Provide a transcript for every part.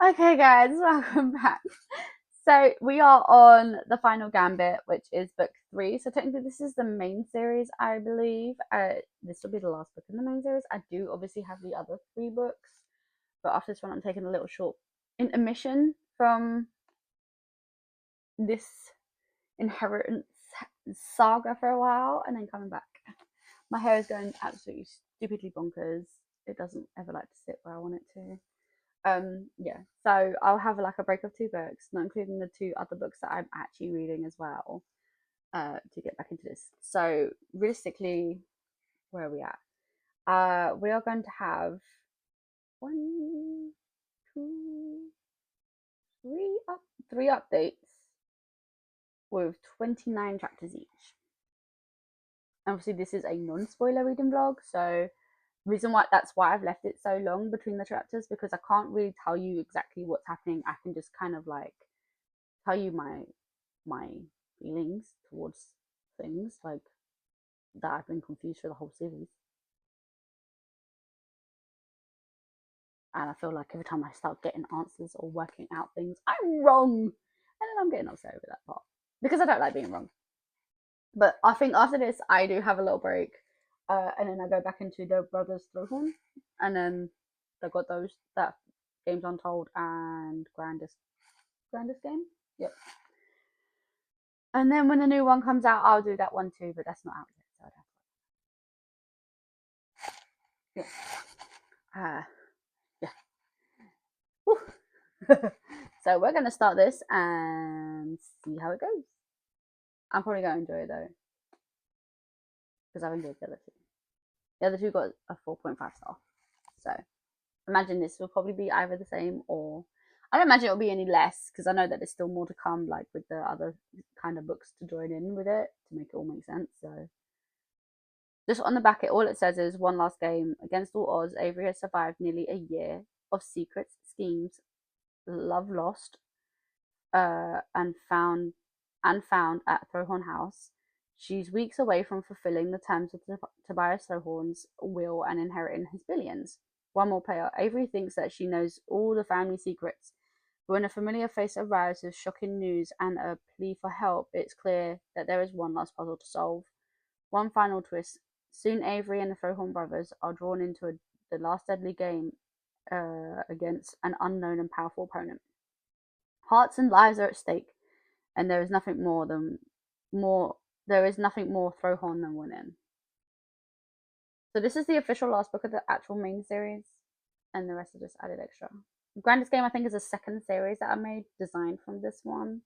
Okay, guys, welcome back. So we are on the Final Gambit, which is book three. So technically, this is the main series, I believe. This will be the last book in the main series. I do obviously have the other three books, but after this one, I'm taking a little short intermission from this inheritance saga for a while, and then coming back. My hair is going absolutely stupidly bonkers. It doesn't ever like to sit where I want it to. Yeah, so I'll have like a break of two books, not including the two other books that I'm actually reading as well, to get back into this. So realistically, where are we at? We are going to have one, two, three updates with 29 chapters each. Obviously this is a non-spoiler reading vlog, so reason why that's why I've left it so long between the chapters, because I can't really tell you exactly what's happening. I can just kind of like tell you my feelings towards things, like that I've been confused for the whole series. And I feel like every time I start getting answers or working out things, I'm wrong. And then I'm getting upset over that part because I don't like being wrong. But I think after this, I do have a little break. And then I go back into the Brothers Throwhorn. And then they've got those, that Games Untold and Grandest Game. Yep. And then when the new one comes out, I'll do that one too, but that's not out yet. So I don't. Yeah. Yeah. So we're gonna start this and see how it goes. I'm probably gonna enjoy it though, because I've enjoyed the other two. The other two got a 4.5 star. So imagine this will probably be either the same, or I don't imagine it'll be any less, because I know that there's still more to come, like with the other kind of books to join in with it to make it all make sense. So just on the back, all it says is one last game. Against all odds, Avery has survived nearly a year of secrets, schemes, love lost, and found at Throwhorn House. She's weeks away from fulfilling the terms of Tobias Throwhorn's will and inheriting his billions. One more player. Avery thinks that she knows all the family secrets. But when a familiar face arrives with shocking news and a plea for help, it's clear that there is one last puzzle to solve. One final twist. Soon Avery and the Throwhorn brothers are drawn into the last deadly game against an unknown and powerful opponent. Hearts and lives are at stake, and more there is nothing more Throwhorn than winning. So this is the official last book of the actual main series, and the rest are just added extra. Grandest Game, I think, is a second series that I made, designed from this one.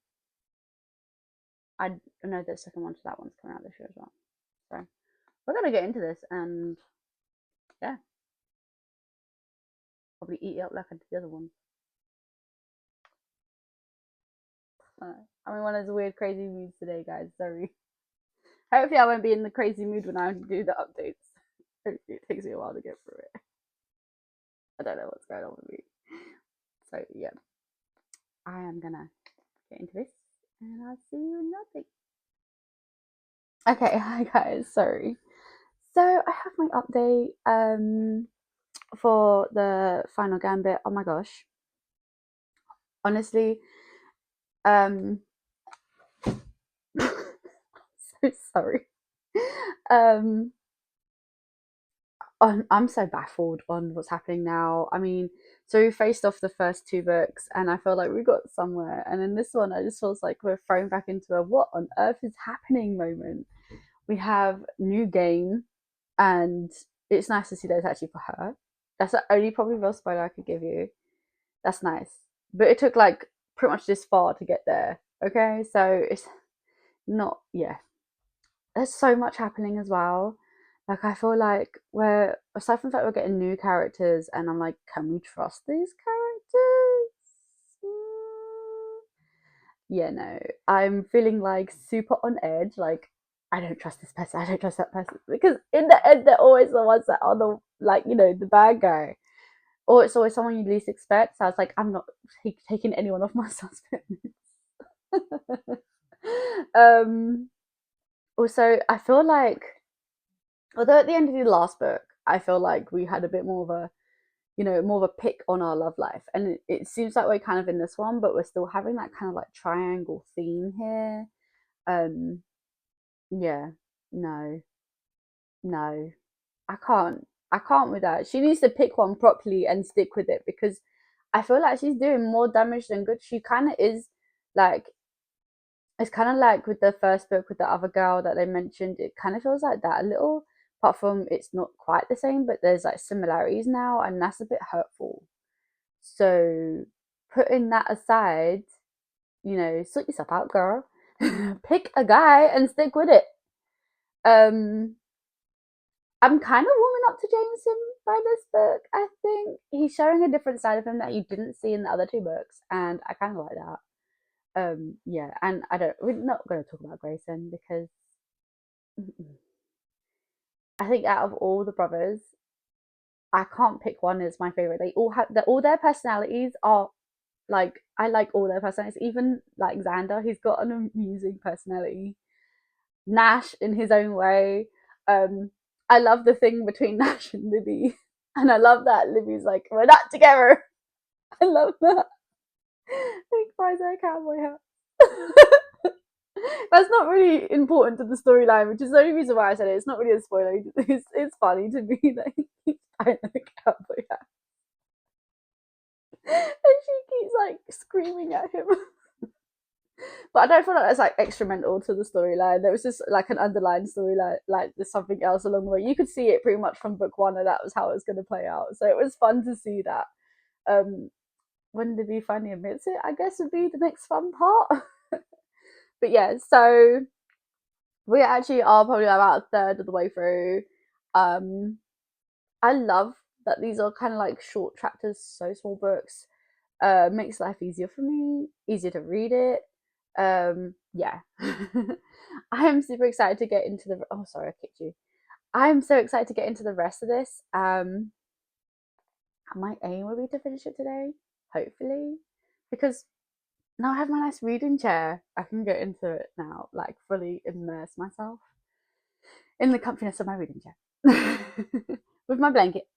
I know the second one to that one's coming out this year as well. So we're gonna get into this, and yeah, probably eat it up like I did the other one. I'm in one of those weird, crazy moods today, guys. Sorry. Hopefully, I won't be in the crazy mood when I do the updates. Hopefully, it takes me a while to get through it. I don't know what's going on with me. So, yeah, I am gonna get into this, and I'll see you in nothing. Okay, hi guys. Sorry. So I have my update for the Final Gambit. Oh my gosh. Honestly, um so sorry. Um I'm so baffled on what's happening now. I mean, so we faced off the first two books, and I feel like we got somewhere. And in this one, I just feels like we're thrown back into a what on earth is happening moment. We have new game, and it's nice to see that it's actually for her. That's the only probably real spoiler I could give you. That's nice, but it took like pretty much this far to get there. Okay, so it's not, yeah. There's so much happening as well. Like I feel like we're, aside from the fact we're getting new characters, and I'm like, can we trust these characters? Mm. Yeah, no. I'm feeling like super on edge. Like I don't trust this person. I don't trust that person, because in the end, they're always the ones that are the, like, the bad guy, or it's always someone you least expect. So I was like, I'm not taking anyone off my suspect. um. Also, I feel like, although at the end of the last book, I feel like we had a bit more of a more of a pick on our love life. And it seems like we're kind of in this one, but we're still having that kind of like triangle theme here. Um, yeah, no, no, I can't. I can't with that. She needs to pick one properly and stick with it because I feel like she's doing more damage than good. She kind of is like, it's kind of like with the first book with the other girl that they mentioned. It kind of feels like that a little, apart from it's not quite the same, but there's like similarities now, and that's a bit hurtful. So, putting that aside, sort yourself out, girl. Pick a guy and stick with it. Um, I'm kind of warming up to Jameson by this book. I think he's showing a different side of him that you didn't see in the other two books, and I kind of like that. Yeah, and I don't. We're not going to talk about Grayson because I think out of all the brothers, I can't pick one as my favorite. They all have all their personalities are like I like all their personalities. Even like Xander, he's got an amusing personality. Nash in his own way. Um, I love the thing between Nash and Libby, and I love that Libby's like, "We're not together." I love that. He cries a cowboy hat. That's not really important to the storyline, which is the only reason why I said it. It's not really a spoiler. It's funny to me that he's buying a cowboy hat, and she keeps like screaming at him. But I don't feel like that's like instrumental to the storyline. There was just like an underlying storyline, like there's something else along the way. You could see it pretty much from book one, and that was how it was going to play out. So it was fun to see that. Um, when Libby finally admits it, I guess would be the next fun part. But yeah, so we actually are probably about a third of the way through. Um, I love that these are kind of like short chapters, so small books. Makes life easier for me, easier to read it. Yeah. I am super excited to get into the oh sorry, I kicked you. I am so excited to get into the rest of this. My aim will be to finish it today, hopefully. Because now I have my nice reading chair. I can get into it now, like fully immerse myself in the comfiness of my reading chair. With my blanket.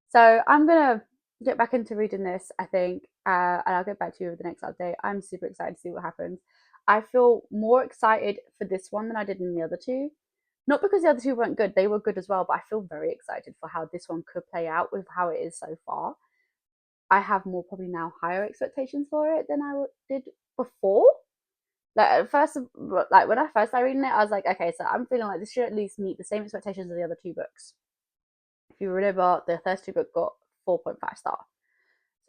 So I'm gonna get back into reading this, I think, and I'll get back to you with the next update. I'm super excited to see what happens. I feel more excited for this one than I did in the other two. Not because the other two weren't good, they were good as well, but I feel very excited for how this one could play out with how it is so far. I have more probably now higher expectations for it than I did before. Like at first, like when I first started reading it, I was like, okay, so I'm feeling like this should at least meet the same expectations as the other two books. If you remember, the first two book got 4.5 star.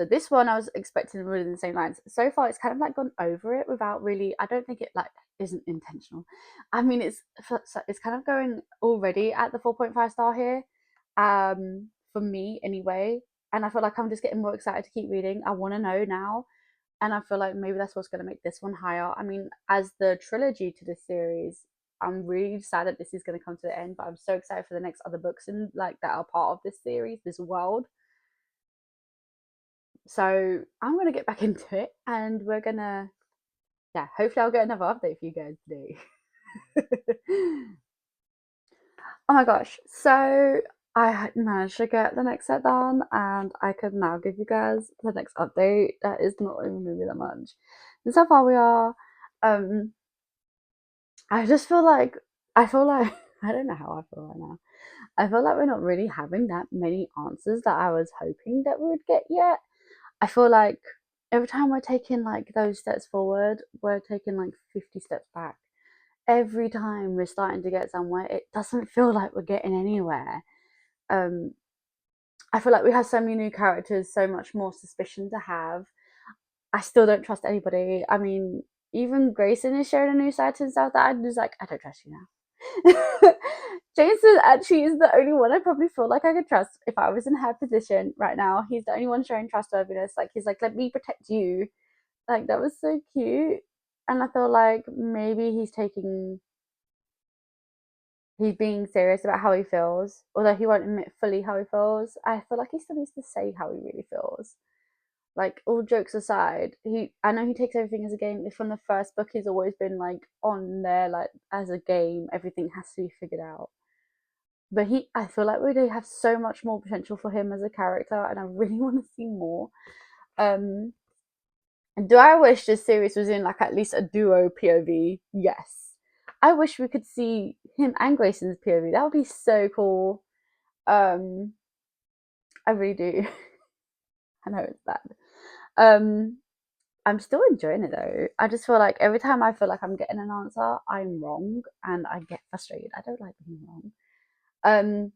So this one I was expecting within the same lines. So far, it's kind of like gone over it without really. I don't think it like isn't intentional. I mean, it's kind of going already at the 4.5 star here, for me anyway. And I feel like I'm just getting more excited to keep reading. I want to know now, and I feel like maybe that's what's going to make this one higher. I mean, as the trilogy to this series, I'm really sad that this is going to come to the end, but I'm so excited for the next other books and like that are part of this series, this world. So I'm gonna get back into it, and we're gonna, yeah, hopefully I'll get another update for you guys today. Oh my gosh! So I managed to get the next set done, and I could now give you guys the next update. That is not even gonna be that much. And so far we are. Um, I just feel like I don't know how I feel right now. I feel like we're not really having that many answers that I was hoping that we would get yet. I feel like every time we're taking like those steps forward, we're taking like 50 steps back. Every time we're starting to get somewhere, it doesn't feel like we're getting anywhere. Um, I feel like we have so many new characters, so much more suspicion to have. I still don't trust anybody. I mean, even Grayson is showing a new side to himself that I'm just like, I don't trust you now. Jason actually is the only one I probably feel like I could trust if I was in her position right now. He's the only one showing trustworthiness. Like he's like, let me protect you. Like that was so cute. And I feel like maybe he's being serious about how he feels, although he won't admit fully how he feels. I feel like he still needs to say how he really feels. Like all jokes aside, I know he takes everything as a game. From the first book, he's always been like on there like as a game. Everything has to be figured out. But I feel like we do have so much more potential for him as a character, and I really want to see more. Um, do I wish this series was in like at least a duo POV? Yes. I wish we could see him and Grayson's POV. That would be so cool. Um, I really do. I know it's bad. Um, I'm still enjoying it though. I just feel like every time I feel like I'm getting an answer, I'm wrong and I get frustrated. I don't like being wrong. Um,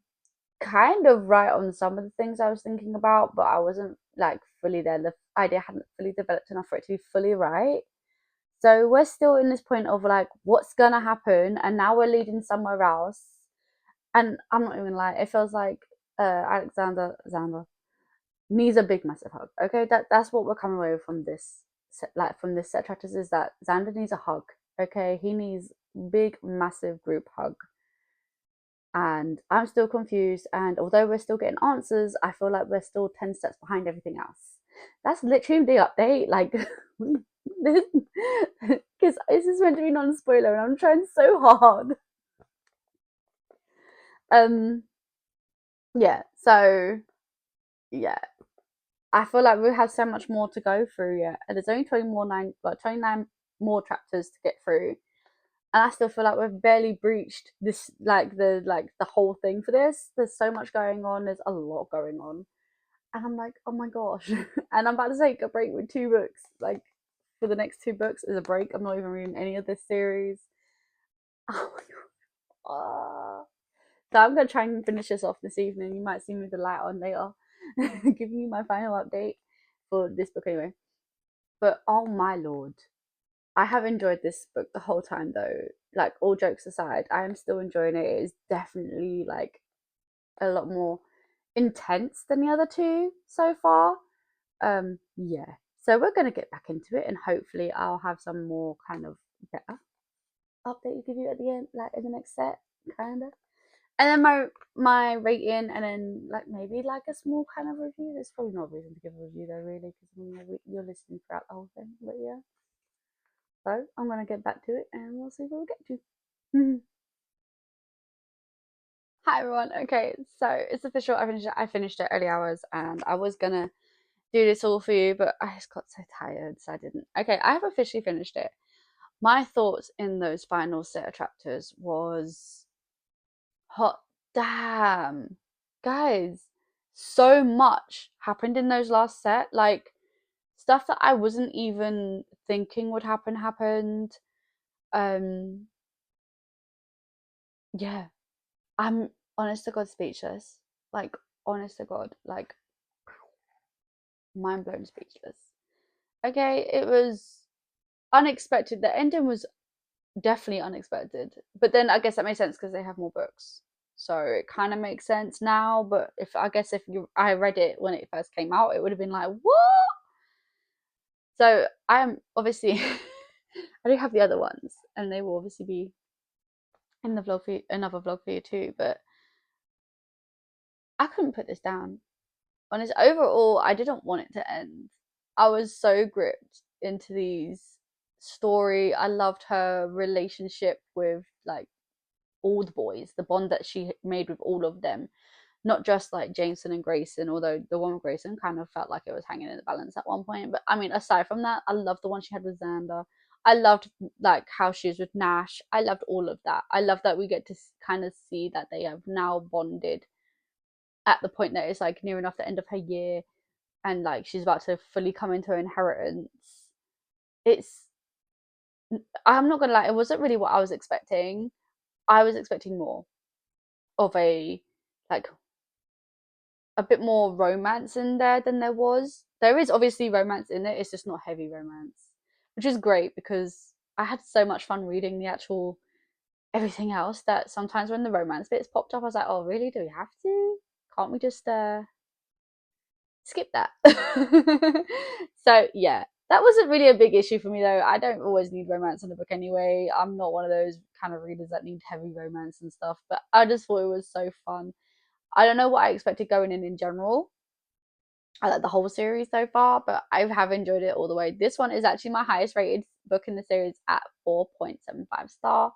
Kind of right on some of the things I was thinking about, but I wasn't like fully there. The idea hadn't fully developed enough for it to be fully right. So we're still in this point of like, what's gonna happen? And now we're leading somewhere else. And I'm not even like, it feels like Alexander Xander needs a big massive hug. Okay, that's what we're coming away from this like from this set chapters is that Xander needs a hug. Okay, he needs big massive group hug. And I'm still confused. And although we're still getting answers, I feel like we're still 10 steps behind everything else. That's literally the update. Like, this, because this is meant to be non spoiler, and I'm trying so hard. Um, yeah, so yeah, I feel like we have so much more to go through yet. And there's only 29 more chapters to get through. And I still feel like we've barely breached this the whole thing for this. There's so much going on, there's a lot going on. And I'm like, oh my gosh. And I'm about to take a break with 2 books. Like for the next 2 books is a break. I'm not even reading any of this series. Oh my god. So I'm gonna try and finish this off this evening. You might see me with the light on later, giving you my final update for this book anyway. But oh my lord, I have enjoyed this book the whole time though. Like all jokes aside, I am still enjoying it. It is definitely like a lot more intense than the other two so far. Yeah. So we're gonna get back into it and hopefully I'll have some more kind of better update to give you at the end, like in the next set, kinda. And then my rating, and then like maybe like a small kind of review. There's probably no reason to give a review though, really, because you're listening throughout the whole thing. But yeah, so I'm gonna get back to it, and we'll see where we get to. Hi everyone. Okay, so it's official. I finished it early hours, and I was gonna do this all for you, but I just got so tired, so I didn't. Okay, I have officially finished it. My thoughts in those final set of chapters was hot damn. Guys, so much happened in those last set. Like stuff that I wasn't even thinking would happen happened. Um yeah. I'm honest to God speechless. Like honest to God, like mind blown speechless. Okay, it was unexpected. The ending was definitely unexpected. But then I guess that makes sense because they have more books. So it kind of makes sense now. But if I read it when it first came out, it would have been like, what? So I'm obviously I do have the other ones, and they will obviously be in the vlog for you, another vlog for you too. But I couldn't put this down. Honest, overall, I didn't want it to end. I was so gripped into these story. I loved her relationship with like all the boys, the bond that she made with all of them, not just like Jameson and Grayson, although the one with Grayson kind of felt like it was hanging in the balance at one point. But I mean, aside from that, I loved the one she had with Xander. I loved like how she was with Nash. I loved all of that. I love that we get to kind of see that they have now bonded at the point that it's like near enough the end of her year and like she's about to fully come into her inheritance. It's I'm not gonna lie, it wasn't really what I was expecting. I was expecting more of like a bit more romance in there than there was. There is obviously romance in it, it's just not heavy romance, which is great because I had so much fun reading the actual everything else that sometimes when the romance bits popped up, I was like, oh, really? Do we have to? Can't we just skip that? So, yeah, that wasn't really a big issue for me though. I don't always need romance in a book anyway. I'm not one of those kind of readers that need heavy romance and stuff, but I just thought it was so fun. I don't know what I expected going in general. I like the whole series so far, but I have enjoyed it all the way. This one is actually my highest rated book in the series at 4.75 star.